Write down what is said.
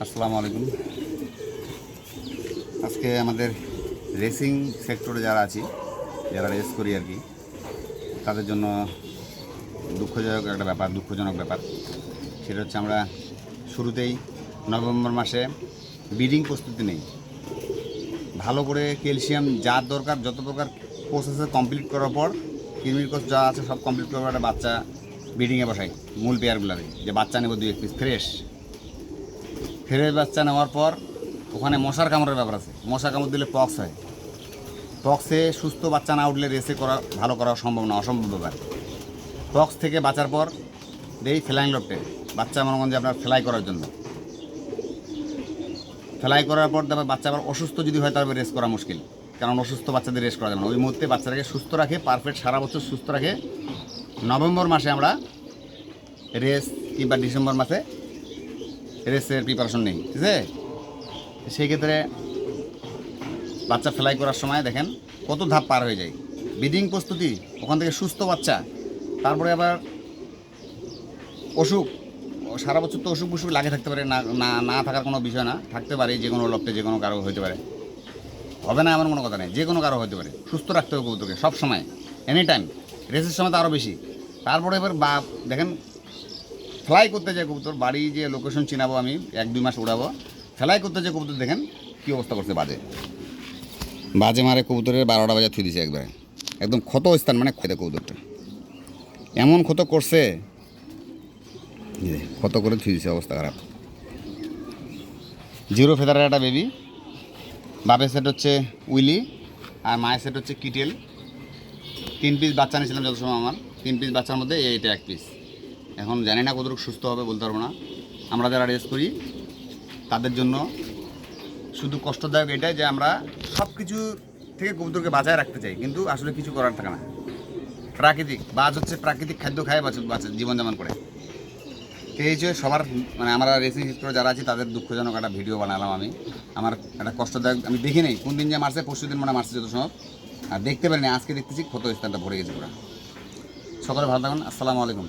আসসালামু আলাইকুম। আজকে আমাদের রেসিং সেক্টরে যারা আছি, যারা রেস করি আর কি, তাদের জন্য দুঃখজনক ব্যাপার। সেটা হচ্ছে আমরা শুরুতেই নভেম্বর মাসে ব্রিডিং প্রস্তুতি নেই। ভালো করে ক্যালসিয়াম যা দরকার যত প্রকার প্রসেসে কমপ্লিট করার পর কৃমির কোষ যা আছে সব কমপ্লিট করার পর একটা বাচ্চা ব্রিডিংয়ে বসাই। মূল পেয়ারগুলোরে যে বাচ্চা নেব 2-1 পিস ফ্রেশ বাচ্চা নেওয়ার পর ওখানে মশার কামড়ের ব্যাপার আছে। মশা কামড় দিলে পক্স হয়। পক্সে সুস্থ বাচ্চা না উঠলে রেসে ভালো করা সম্ভব না, অসম্ভব ব্যাপার। পক্স থেকে বাঁচার পর দেই ফ্লাইং লফটে বাচ্চা মনে করেন যে আপনার ফ্লাই করার জন্য। ফ্লাই করার পর তারপর বাচ্চা আবার অসুস্থ যদি হয় তারপরে রেস করা মুশকিল, কারণ অসুস্থ বাচ্চাদের রেস করা যাবে না। ওই মুহূর্তে বাচ্চাটাকে সুস্থ রাখে, পারফেক্ট সারা বছর সুস্থ রাখে। নভেম্বর মাসে আমরা রেস কিংবা ডিসেম্বর মাসে রেসের প্রিপারেশন নেই, ঠিক আছে? সেই ক্ষেত্রে বাচ্চা ফ্লাই করার সময় দেখেন কত ধাপ পার হয়ে যায়। ব্রিডিং প্রস্তুতি, ওখান থেকে সুস্থ বাচ্চা, তারপরে আবার অসুখ। সারা বছর তো অসুখ বিসুখ লাগে থাকতে পারে, না না না থাকার কোনো বিষয় না, থাকতে পারে। যে কোনো লফটে যে কোনো কারো হতে পারে, হবে না এমন কোনো কথা নেই, যে কোনো কারো হতে পারে। সুস্থ রাখতে হবে কবুতরকে সব সময়, এনি টাইম। রেসের সময় তো আরও বেশি। তারপরে এবার দেখেন ফ্লাই করতে যে কবুতর, বাড়ি যে লোকেশন চিনাবো আমি 1-2 মাস উড়াবো, ফ্লাই করতে যে কবুতর দেখেন কী অবস্থা করছে। বাজে মারে কবুতরের 12টা বাজে থুই দিছে একবারে, একদম ক্ষত স্থান, মানে খেতে কবুতরটা এমন ক্ষত করছে, ক্ষত করে থুই দিছে, অবস্থা খারাপ। জিরো ফেদারের একটা বেবি। বাপের সেট হচ্ছে উইলি আর মায়ের সেট হচ্ছে কিটেল। 3 পিস বাচ্চা নিয়েছিলাম যত সময় আমার। 3 পিস বাচ্চার মধ্যে এইটা 1 পিস। এখন জানি না কতটুকু সুস্থ হবে, বলতে পারবো না। আমরা যারা রেস করি তাদের জন্য শুধু কষ্টদায়ক এটাই যে আমরা সব কিছু থেকে কবুতরকে বাঁচায় রাখতে চাই, কিন্তু আসলে কিছু করার থাকে না। প্রাকৃতিক বাজ হচ্ছে, প্রাকৃতিক খাদ্য খায় বাচ্চা জীবনযাপন করে। তো এই যে সবার, মানে আমরা রেসিং হিস্টোরি যারা আছি তাদের দুঃখজনক একটা ভিডিও বানালাম আমি। আমার একটা কষ্টদায়ক, আমি দেখি নাই কোন দিন যে মারছে, পরশু দিন মানে মারছে যত সময়, আর দেখতে পারিনি। আজকে দেখতেছি ক্ষত স্থানটা ভরে গেছে পুরো। সকলে ভালো থাকুন। আসসালামু আলাইকুম।